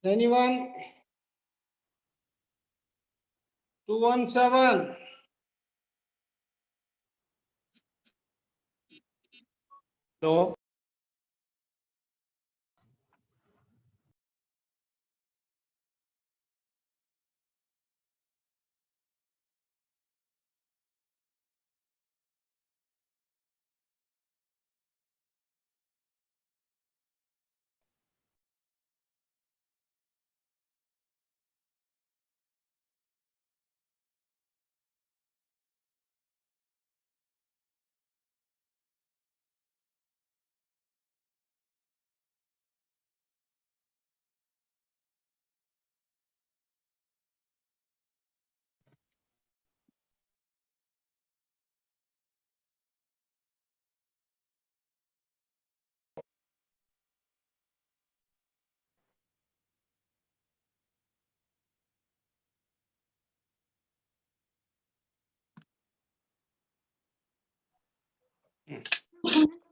Anyone? 217. No.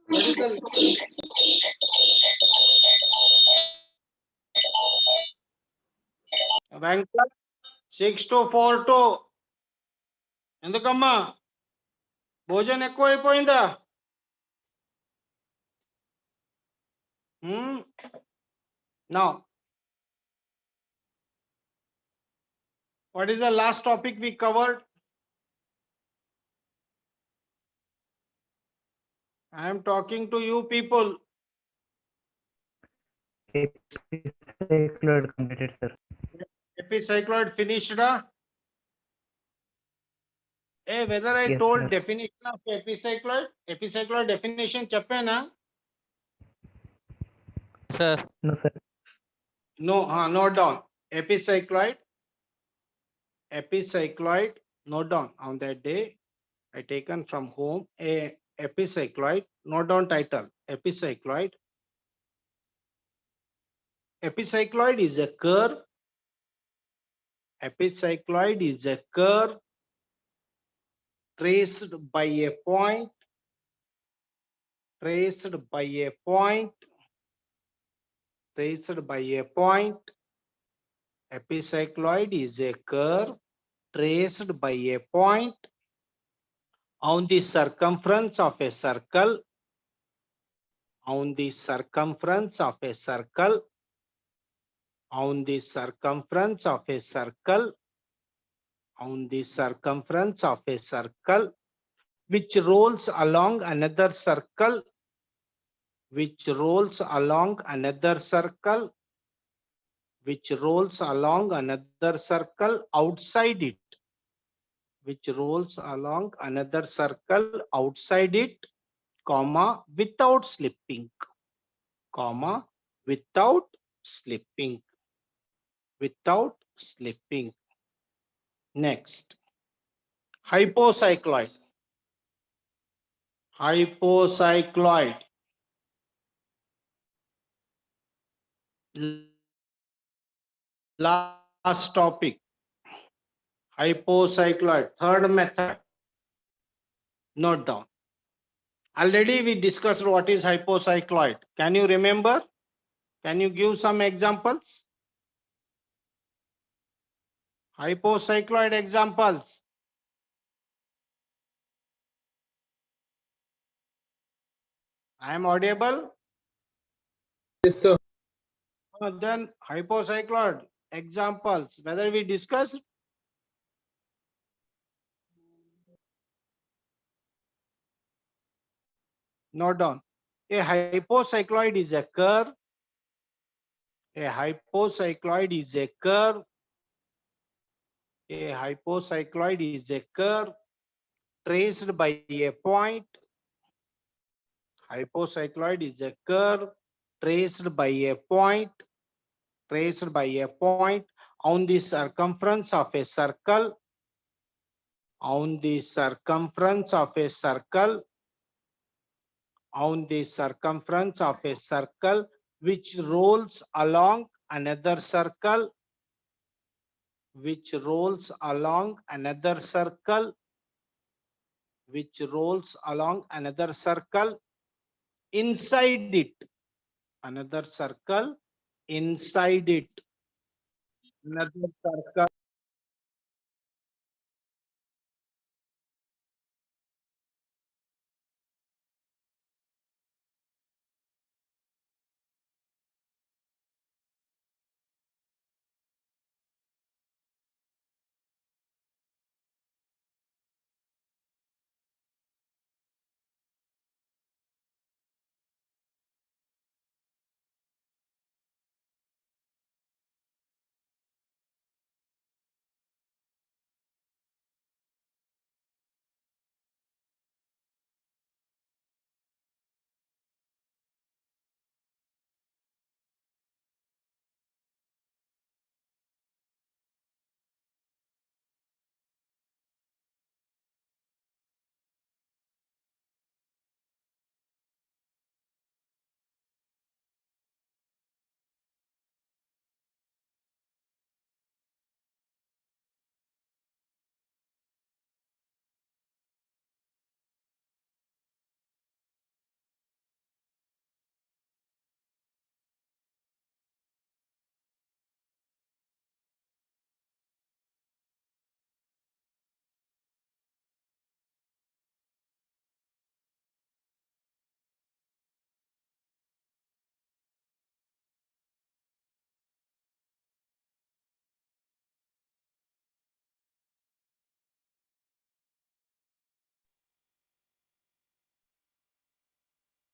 What is the Venkat? 6 to 4 to ఎందుకమ్మా భోజనం ఎక్కువ అయిపోయిందా? Now, what is the last topic we covered? I am talking to you people. Epicycloid completed, sir. Epicycloid finished, huh? Hey, whether I Yes, told sir. definition of epicycloid? Epicycloid definition చెప్పేనా? Sir, No, sir. No, note down. Epicycloid, note down. On that day, I taken from home a epicycloid, note down title. Epicycloid. Epicycloid is a curve. Epicycloid is a curve traced by a point, traced by a point, traced by a point. Epicycloid is a curve traced by a point on the circumference of a circle, on the circumference of a circle, on the circumference of a circle, on the circumference of a circle, which rolls along another circle, which rolls along another circle, which rolls along another circle outside it, which rolls along another circle outside it, comma, without slipping, comma, without slipping, without slipping. Next, hypocycloid. Hypocycloid. Last topic. Hypocycloid, third method. Note down. Already we discussed what is hypocycloid. Can you remember? Can you give some examples? Hypocycloid examples. I am audible? yes, sir. Then hypocycloid examples, whether we discuss. Note down. A hypocycloid is a curve. A hypocycloid is a curve. A hypocycloid is a curve traced by a point. Hypocycloid is a curve traced by a point, traced by a point on the circumference of a circle, on the circumference of a circle, on the circumference of a circle, which rolls along another circle, which rolls along another circle, which rolls along another circle, inside it, another circle inside it, Another circle.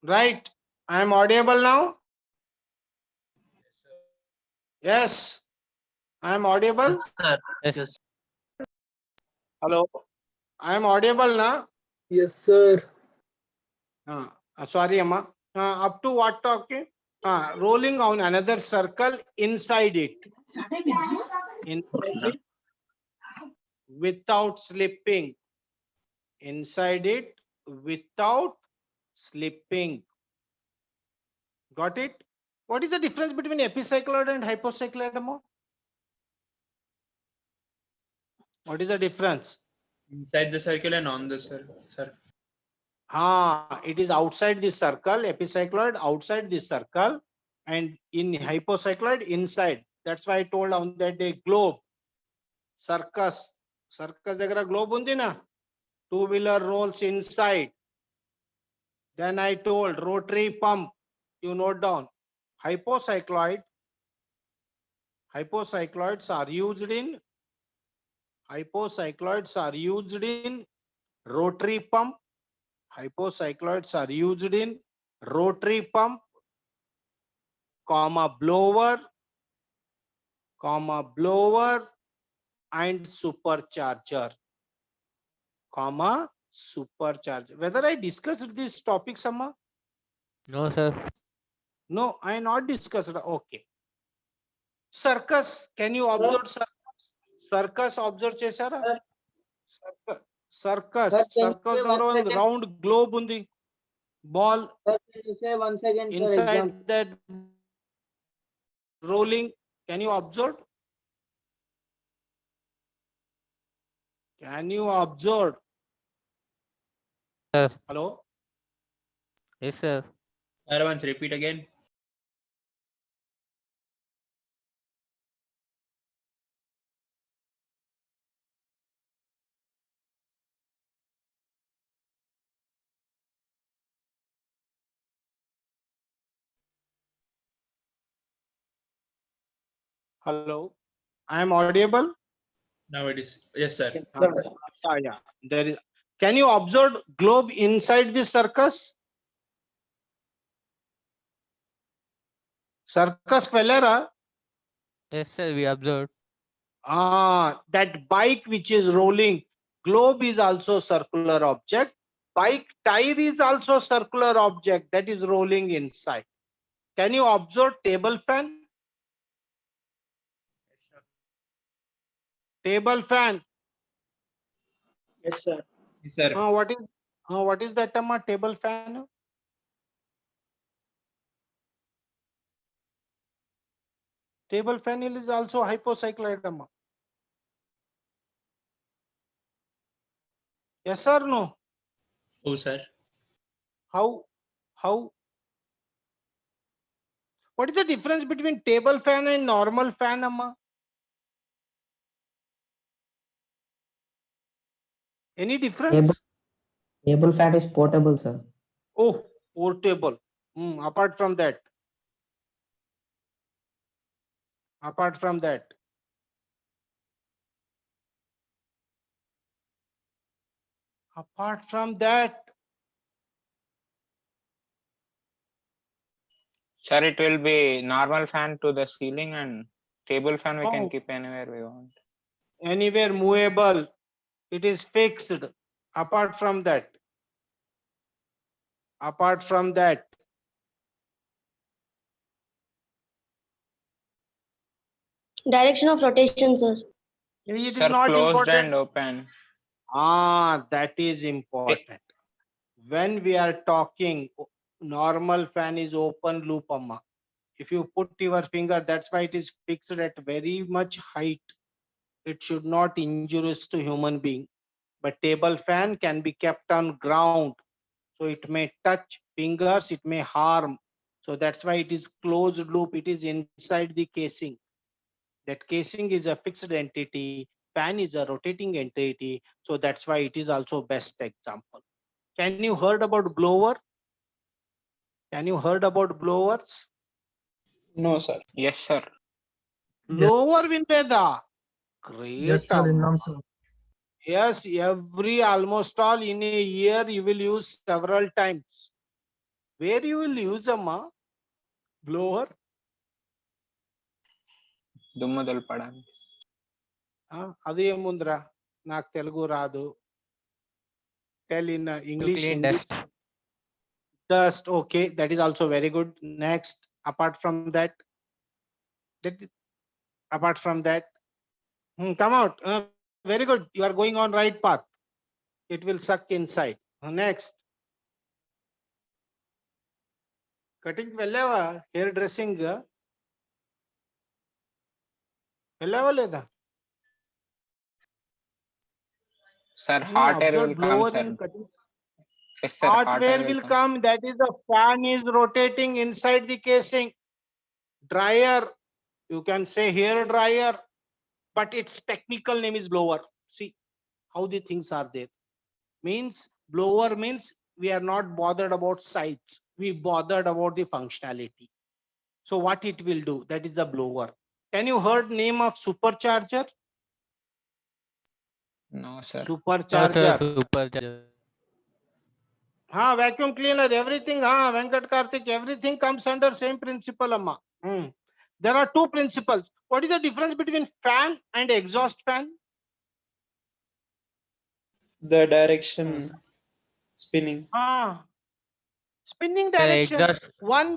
Right. I am audible now. Yes. I am audible. Yes, sir. Yes. Yes. Hello. I am audible now. Yes, sir. Sorry, Amma. Up to what talking? Rolling on another circle inside it. Inside it without slipping. Inside it without slipping. Got it? What is the difference between epicycloid and hypocycloid, Amma? What is the difference? Inside the circle and on the circle. It is outside this circle, epicycloid outside this circle, and in hypocycloid inside. That's why I told on that day globe, circus దగ్గర globe ఉంది na, two-wheeler rolls inside. Then I told rotary pump, you note down. Hypocycloids are used in rotary pump. Hypocycloids are used in rotary pump, blower and supercharger, supercharger. Whether I discussed this topic, Sama? No, sir. No, I not discussed. Okay. Circus, can you observe circus? Circus observe chesara? Circus దగ్గర ಒಂದು round globe ఉంది, ball Sir, can you say once again for inside example? that rolling. Can you observe? Can you observe? Sir. Hello? Yes, sir. Sir, once repeat again. Hello? I am audible? Now it is. Yes, sir. Yes, sir. Yeah. There is. Can you observe globe inside this circus? Circus Velera. Yes, sir. We observed. That bike which is rolling, globe is also circular object. Bike tire is also circular object that is rolling inside. Can you observe table fan? Table fan. Yes, sir. Yes, sir. What is that term? Table fan? Table fan is also hypocycloid. Yes or no? Oh, sir. How? What is the difference between table fan and normal fan, Amma? Any difference? Table fan is portable, sir. Oh, portable. Apart from that. Apart from that. Apart from that. Sir, it will be normal fan to the ceiling and table fan we Oh. can keep anywhere we want. Anywhere movable. It is fixed. Apart from that. Apart from that. Direction of rotation, sir. It is Sir, not closed important. and open. That is important. When we are talking, normal fan is open loop, amma. If you put your finger, that's why it is fixed at very much height. It should not injurious to human being. But table fan can be kept on ground. So it may touch fingers, it may harm. So that's why it is closed loop. It is inside the casing. That casing is a fixed entity. Fan is a rotating entity. So that's why it is also best example. Can you heard about blower? Can you heard about blowers? No, sir. Yes, sir. Blower Vinveda. Great. Yes, sir. Innam, sir. Yes, every almost all in a year you will use several times. Where you will use amma? Blower? దుమ్ము దులపడానికి. అదే ముందరా నాకు తెలుగు రాదు. Tell in To English. clean Hindi. dust. Dust, okay, that is also very good. Next, apart from that, apart from that, come out. Very good. You are going on right path. It will suck inside. Next, cutting వెళ్ళావా? Hair dressing వెళ్ళావా లేదా? Sir, hot air will come, blower sir. in cutting. Yes, sir. Hot air will come. That is the fan is rotating inside the casing. Dryer, you can say hair dryer, but its technical name is blower. See how the things are there. Means blower means we are not bothered about size. We bothered about the functionality. So what it will do, that is the blower. Can you heard name of supercharger? No, sir. Supercharger. Supercharger. Vacuum cleaner, everything. Venkat Karthik, everything comes under same principle, amma. There are two principles. What is the difference between fan and exhaust fan? The direction spinning. Spinning The direction. exhaust One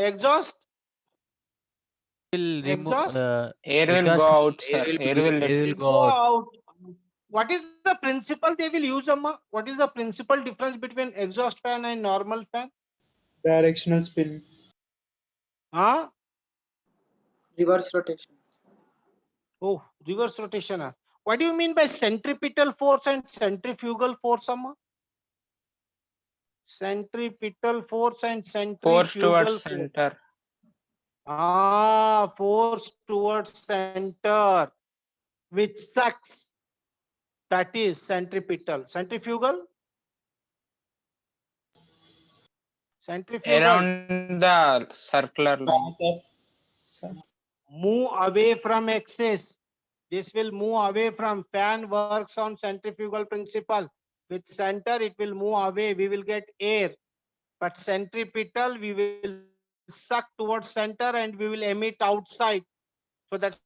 exhaust. will remove. Exhaust? Air will exhaust go out, sir. Air will let air will you go out. What is the principle they will use, amma? What is the principal difference between exhaust fan and normal fan? Directional spin. Reverse rotation. Oh, reverse rotation. What do you mean by centripetal force and centrifugal force, amma? Centripetal force and centrifugal force towards force. center. Force towards center, which sucks. That is centripetal. Centrifugal? Centrifugal. Around the circular line. Path of Move away from axis. This will move away from fan works on centrifugal principle. With center, it will move away. We will get air. But centripetal, we will suck towards center and we will emit outside. So that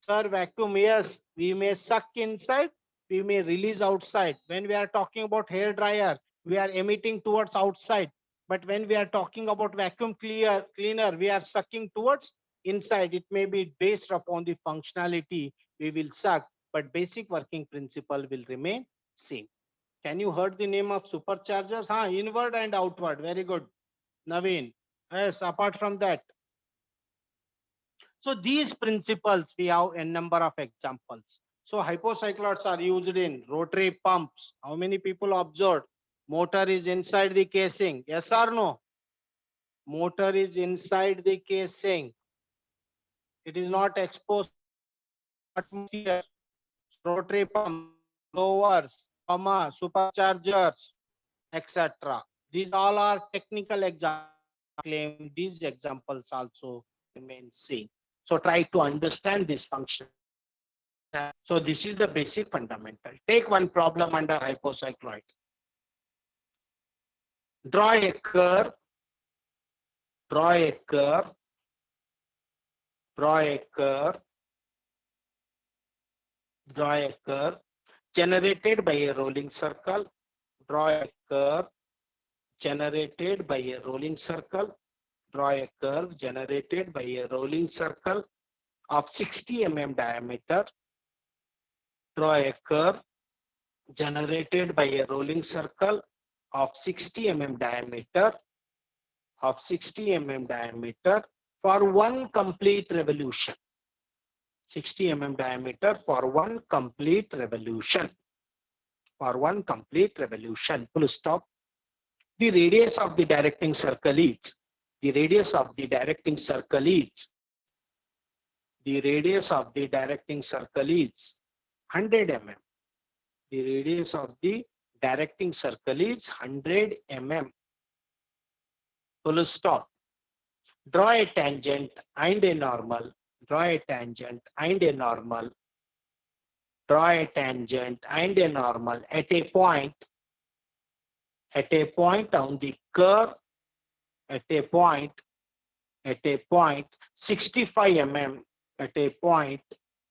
sir, vacuum, yes, we may suck inside, we may release outside. When we are talking about hair dryer, we are emitting towards outside. But when we are talking about vacuum cleaner, we are sucking towards inside. It may be based upon the functionality we will suck, but basic working principle will remain same. Can you heard the name of superchargers? Inward and outward. Very good. Naveen. Yes, apart from that. So these principles, we have a number of examples. So hypocycloids are used in rotary pumps. How many people observed? Motor is inside the casing. Yes or no? Motor is inside the casing. It is not exposed atmosphere, rotary pump, blowers, superchargers, etc. These all are technical examples. Claim these examples also remain same. So try to understand this function. So this is the basic fundamental. Take one problem under hypocycloid. Draw a curve, draw a curve, draw a curve, draw a curve generated by a rolling circle, draw a curve generated by a rolling circle, draw a curve generated by a rolling circle of 60 mm diameter, draw a curve generated by a rolling circle of 60 mm diameter, for one complete revolution. 60 mm diameter for one complete revolution. For one complete revolution. Full stop. The radius of the directing circle is, the radius of the directing circle is, the radius of the directing circle is 100 mm. The radius of the directing circle is 100 mm. Full stop. Draw a tangent and a normal. Draw a tangent and a normal. Draw a tangent and a normal at a point on the curve, at a point 65 mm, at a point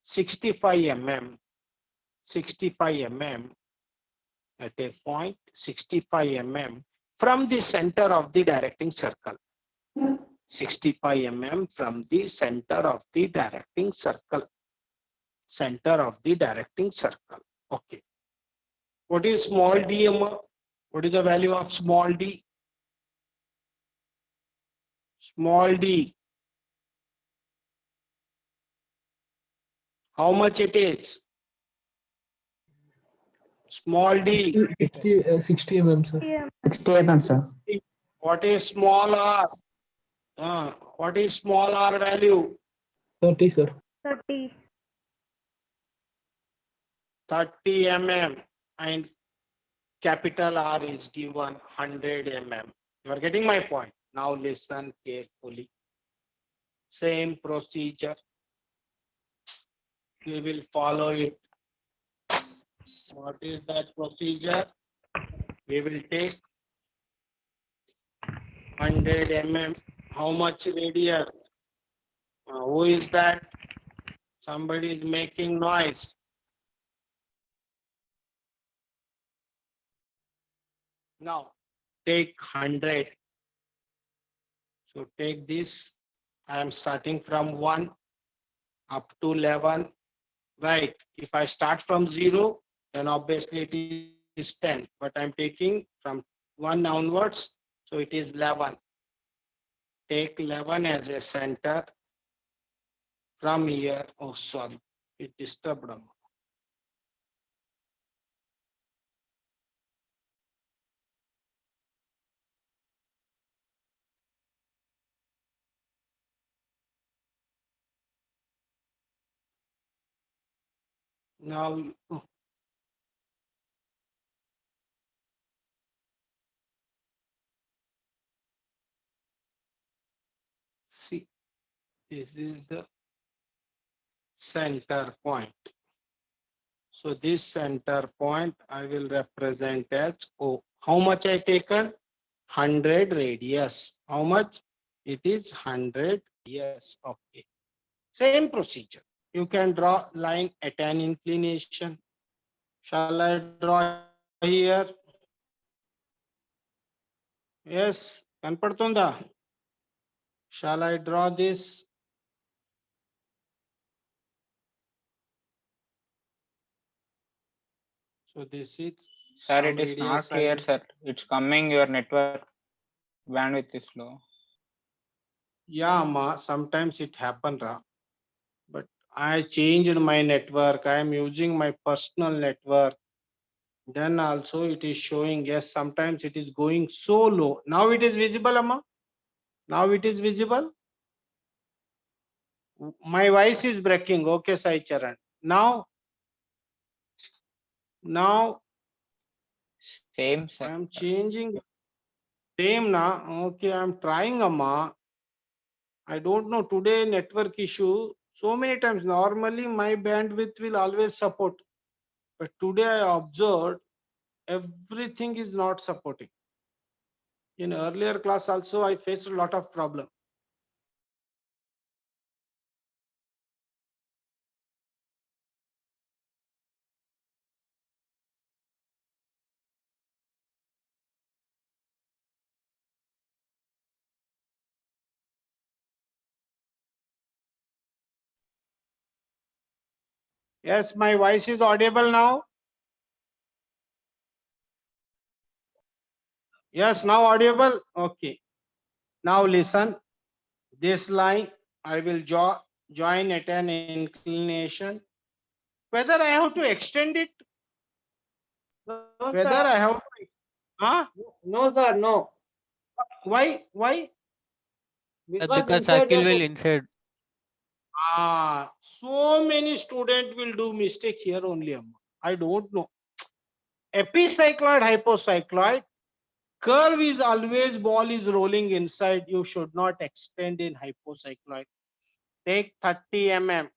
65 mm, at a point 65 mm from the center of the directing circle. 65 mm from the center of the directing circle. Center of the directing circle. Okay. What is small d, Amma? What is the value of small d? Small d. How much it is? Small d. 60 mm, sir. 60 mm, sir. What is small r? What is small r value? 30, sir. 30. 30 mm, and capital R is given 100 mm. You are getting my point. Now listen carefully. Same procedure. We will follow it. What is that procedure? We will take 100 mm. How much radius? Who is that? Somebody is making noise. Now take 100. So take this. I am starting from 1 up to 11. Right. If I start from 0, then obviously it is 10. But I'm taking from 1 onwards. So it is 11. Take 11 as a center. From here, oh sorry, it disturbed them. Now, see, this is the center point. So this center point I will represent as O. How much I taken? 100 radius. How much? It is 100. Yes. Okay. Same procedure. You can draw line at an inclination. Shall I draw here? Yes. Kanpadtunda. Shall I draw this? So this is. Sir, some it is not radius I clear, will- sir. It's coming, your network bandwidth is low. Yeah, ma, sometimes it happen, Ra. But I changed my network. I am using my personal network. Then also it is showing, yes, sometimes it is going so low. Now it is visible, Amma. Now it is visible. My voice is breaking. Okay, Sai Charan. Now Same, I sir. am changing. Same na. Okay, I am trying, Amma. I don't know today network issue. So many times. Normally my bandwidth will always support. But today I observed everything is not supporting. In earlier class also I faced a lot of problem. Yes, my voice is audible now. Yes, now audible. Okay. Now listen. This line I will join at an inclination. Whether I have to extend it, No, whether sir. I have to, huh? No, sir. No. Why? Why? Because Because inside circle the will inside. So many students will do mistake here only. Amma. I don't know. Epicycloid, hypocycloid. Curve is always ball is rolling inside. You should not extend in hypocycloid. Take 30 mm.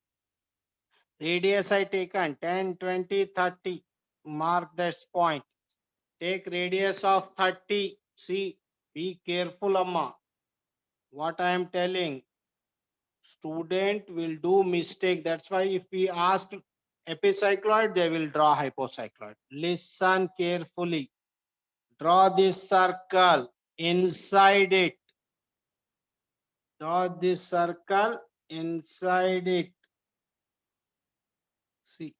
Radius I taken 10, 20, 30. Mark this point. Take radius of 30. See, be careful, Amma. What I am telling. Student will do mistake. That's why if we ask epicycloid, they will draw hypocycloid. Listen carefully. Draw this circle inside it. Draw this circle inside it. See.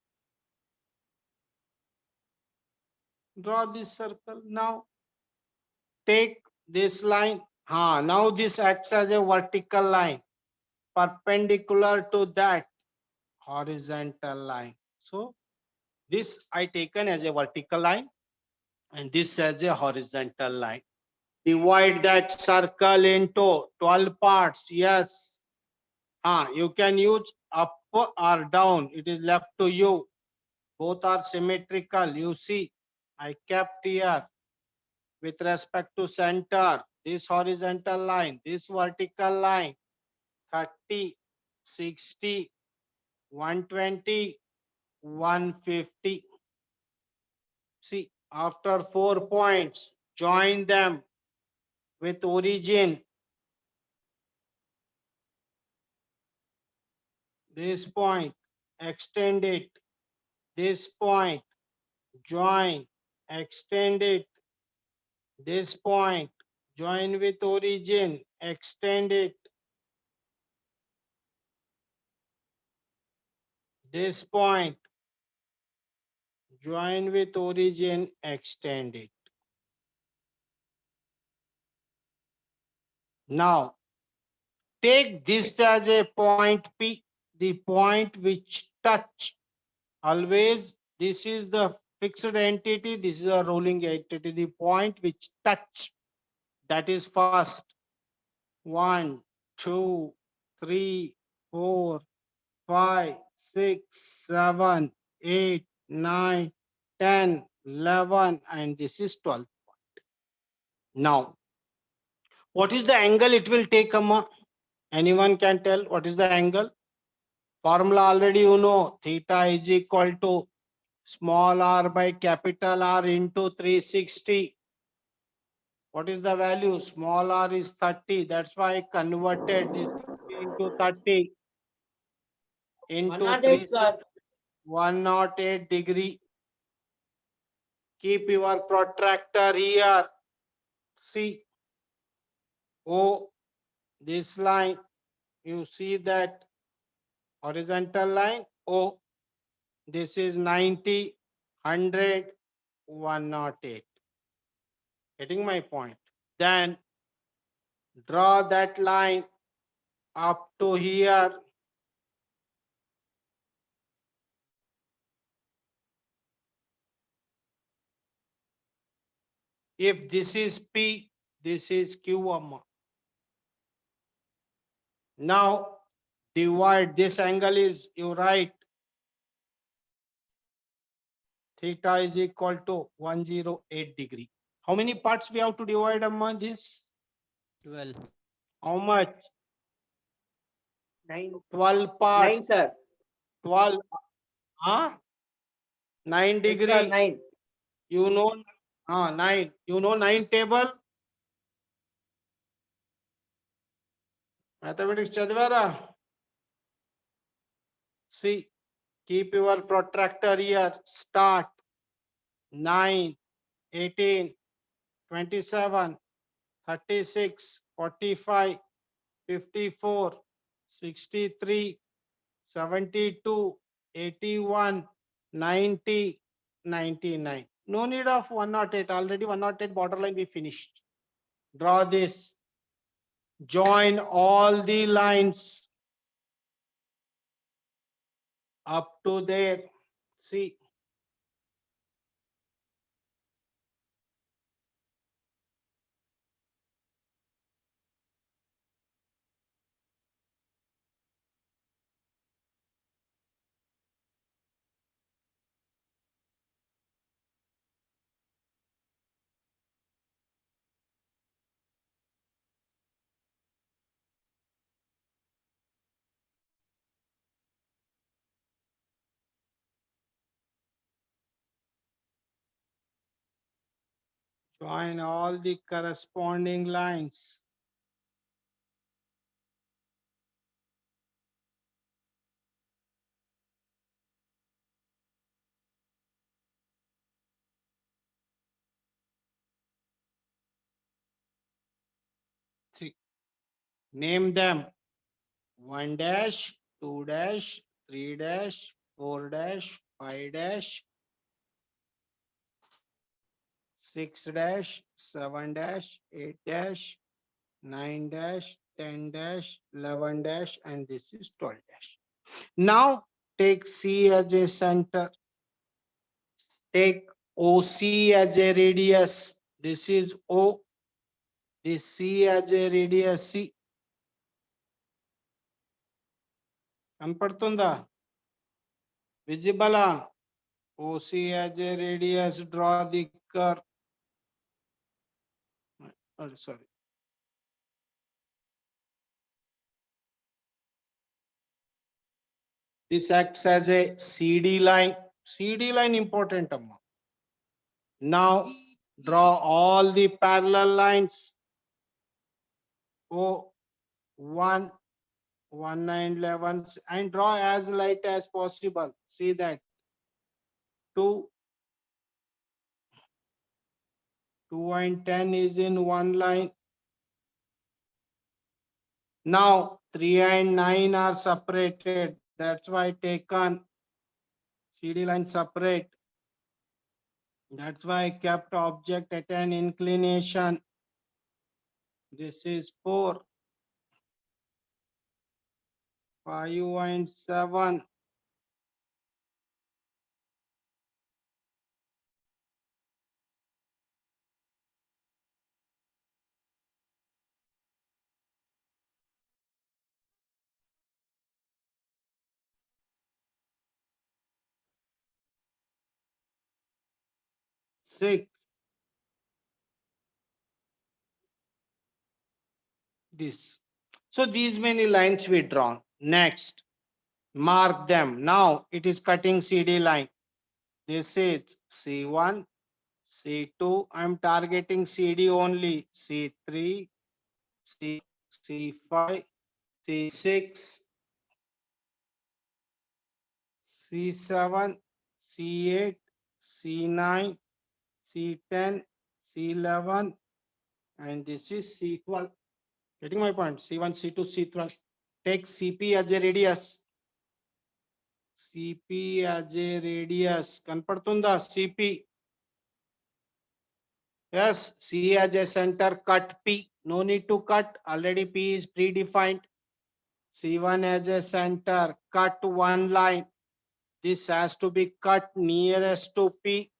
Draw this circle. Now take this line. Now this acts as a vertical line perpendicular to that horizontal line. So this I taken as a vertical line and this as a horizontal line. Divide that circle into 12 parts. Yes. You can use up or down. It is left to you. Both are symmetrical. You see, I kept here with respect to center, this horizontal line, this vertical line, 30, 60, 120, 150. See, after 4 points, join them with origin. This point, extend it. This point, join, extend it. This point, join with origin, extend it. This point, join with origin, extend it. Now, take this as a point P, the point which touch. Always, this is the fixed entity, this is a rolling entity, the point which touch. That is first. 1, 2, 3, 4, 5, 6, 7, 8, 9, 10, 11, and this is 12. Now, what is the angle it will take, Amma? Anyone can tell what is the angle? Formula already you know, theta is equal to small r by capital R into 360. What is the value? Small r is 30. That's why I converted this into 30 into 108, 3, sir. 108 degree. Keep your protractor here. See, this line, you see that horizontal line, this is 90, 100, 108. Getting my point? Then draw that line up to here. If this is P, this is Q, Amma. Now divide this angle is you write Theta is equal to 108 degree. How many parts we have to divide among this? 12. How much? 9, 12 parts. 9, sir. 12. Huh? 9 Yes, degree. sir, 9. You know, 9. You know 9 table? Mathematics chadvara. See, keep your protractor here. Start. 9, 18, 27, 36, 45, 54, 63, 72, 81, 90, 99. No need of 108. Already 108 borderline we finished. Draw this. Join all the lines up to there. See. Join all the corresponding lines. See, name them 1 dash, 2 dash, 3 dash, 4 dash, 5 dash, 6 dash, 7 dash, 8 dash, 9 dash, 10 dash, 11 dash, and this is 12 dash. Now take C as a center. Take OC as a radius. This is O. This C as a radius C. Kanpadtunda? Visible? OC as a radius. Draw the curve. Oh, sorry. This acts as a CD line. CD line important. Amma. Now draw all the parallel lines. O 1, 1, 9, 11, and draw as light as possible. See that 2, 2 and 10 is in one line. Now 3 and 9 are separated. That's why taken CD line separate. That's why I kept object at an inclination. This is 4, 5 and 7. Six. This. So these many lines we drawn. Next, mark them. Now it is cutting CD line. This is C1, C2. I'm targeting CD only. C3, C5, C6, C7, C8, C9, C10, C11, and this is C12. Getting my point? C1, C2, C12. Take CP as a radius. CP as a radius. Kanpadtunda CP. Yes, C as a center, cut P. No need to cut. Already P is predefined. C1 as a center, cut one line. This has to be cut nearest to P.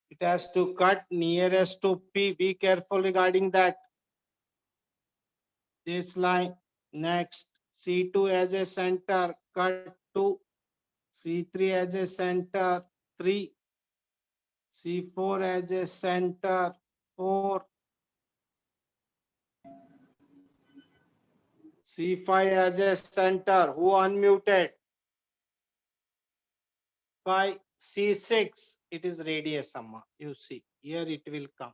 It has to cut nearest to P. Be careful regarding that. This line. Next, C2 as a center, cut to C3 as a center, 3, C4 as a center, 4, C5 as a center, who unmuted? 5, C6, it is radius, Amma. You see, here it will come.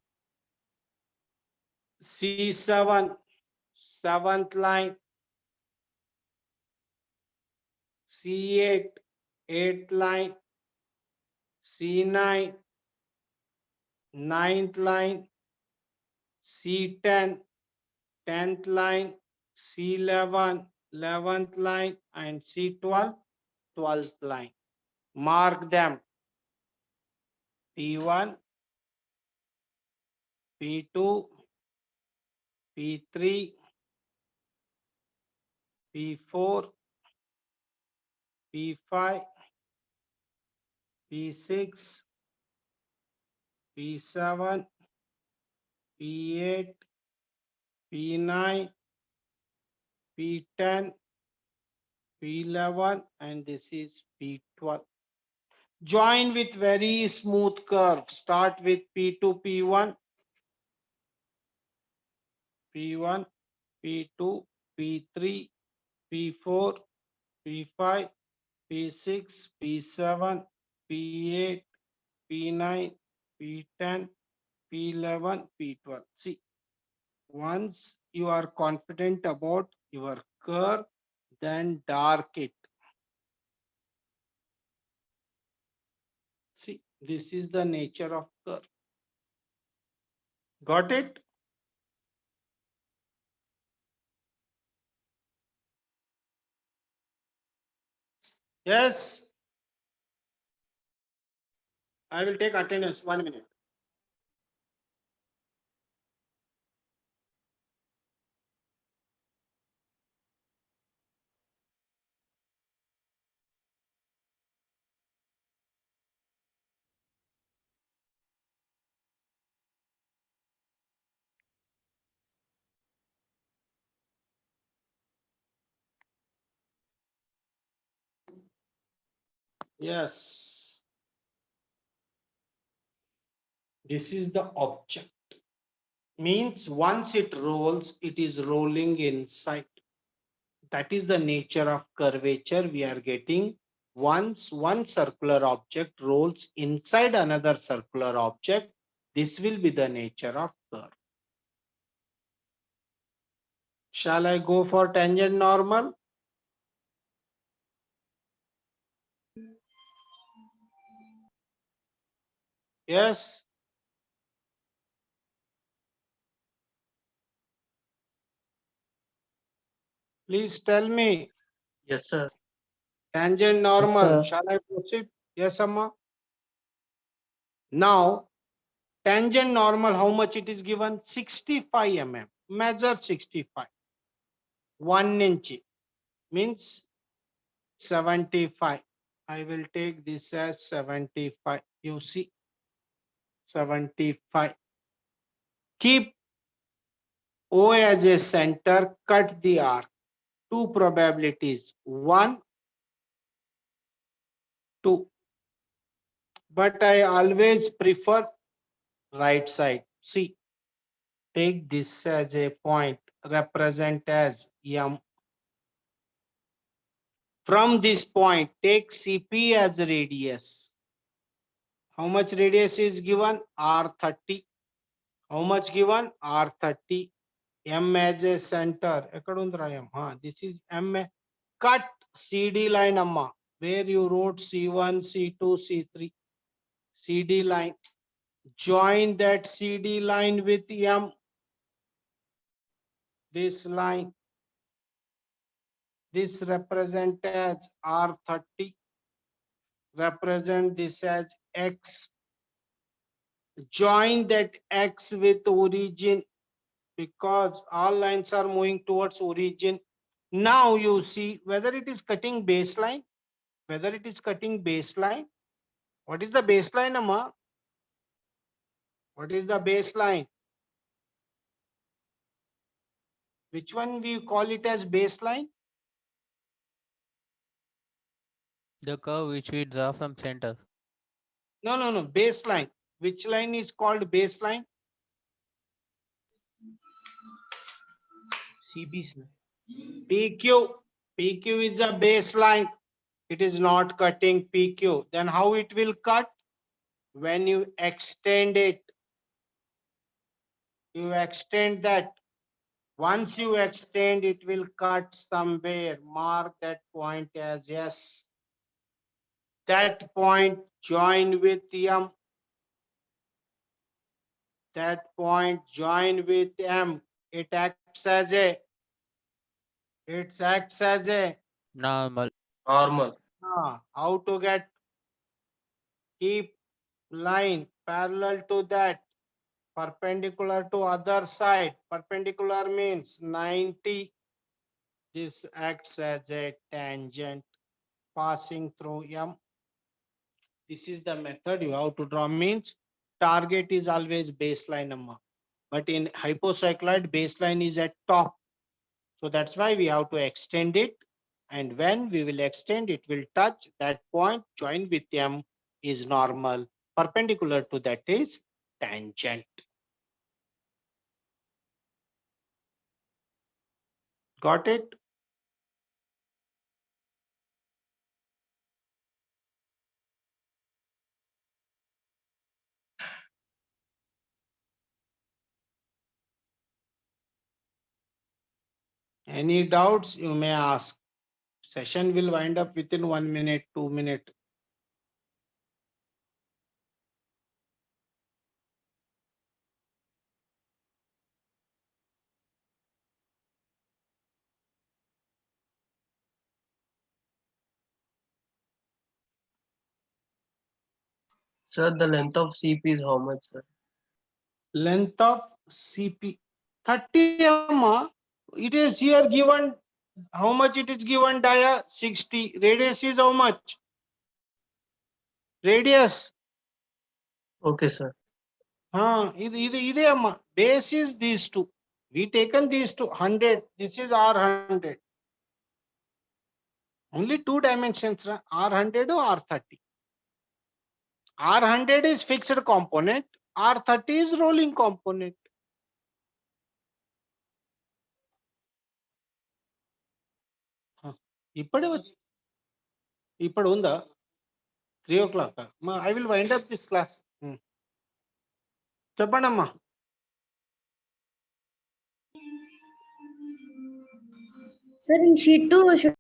C7, seventh line. C8, eighth line. C9, ninth line. C10, 10th line. C11, 11th line, and C12, 12th line. Mark them. P1, P2, P3, P4, P5, P6, P7, P8, P9, P10, P11, and this is P12. Join with very smooth curve. Start with P2, P1, P1, P2, P3, P4, P5, P6, P7, P8, P9, P10, P11, P12. See, once you are confident about your curve, then dark it. See, this is the nature of curve. Got it? Yes. I will take attendance. 1 minute. Yes. This is the object. Means once it rolls, it is rolling inside. That is the nature of curvature we are getting. Once one circular object rolls inside another circular object, this will be the nature of curve. Shall I go for tangent normal? Yes. Please tell me. Yes, sir. Tangent normal. sir. Shall I proceed? Yes, Amma. Now, tangent normal, how much it is given? 65 mm. Measure 65. 1 inch means 75. I will take this as 75. You see, 75. Keep O as a center, cut the arc. Two probabilities, 1, 2. But I always prefer right side. See, take this as a point, represent as M. From this point, take CP as radius. How much radius is given? R30. How much given? R30. M as a center. This is M. Cut CD line, Amma, where you wrote C1, C2, C3. CD line. Join that CD line with M. This line. This represent as R30. Represent this as X. Join that X with origin, because all lines are moving towards origin. Now you see whether it is cutting baseline, whether it is cutting baseline. What is the baseline, Amma? What is the baseline? Which one we call it as baseline? The curve which we draw from center. No, baseline. Which line is called baseline? PQ. PQ is a baseline. It is not cutting PQ. Then how it will cut? When you extend it. You extend that. Once you extend, it will cut somewhere. Mark that point as yes. That point join with M. That point join with M. It acts as a Normal. how to get keep line parallel to that, perpendicular to other side. Perpendicular means 90. This acts as a tangent passing through M. This is the method you have to draw. Means target is always baseline number, but in hypocycloid baseline is at top. So that's why we have to extend it. And when we will extend, it will touch that point, join with M is normal. Perpendicular to that is tangent. Got it? Any doubts you may ask. Session will wind up within 1 minute, 2 minutes. Sir, the length of CP is how much, sir? Length of CP 30 amma. It is here given how much it is given dia 60. Radius is how much? Radius. Okay, sir. Ide amma. Base is these two. We taken these two 100. This is R100. Only two dimensions, R100 or R30. R100 is fixed component. R30 is rolling component. ఇప్పుడు ఉందా 3 o'clock. I will wind up this class. చెప్పండి అమ్మా. Sir, in sheet 2 should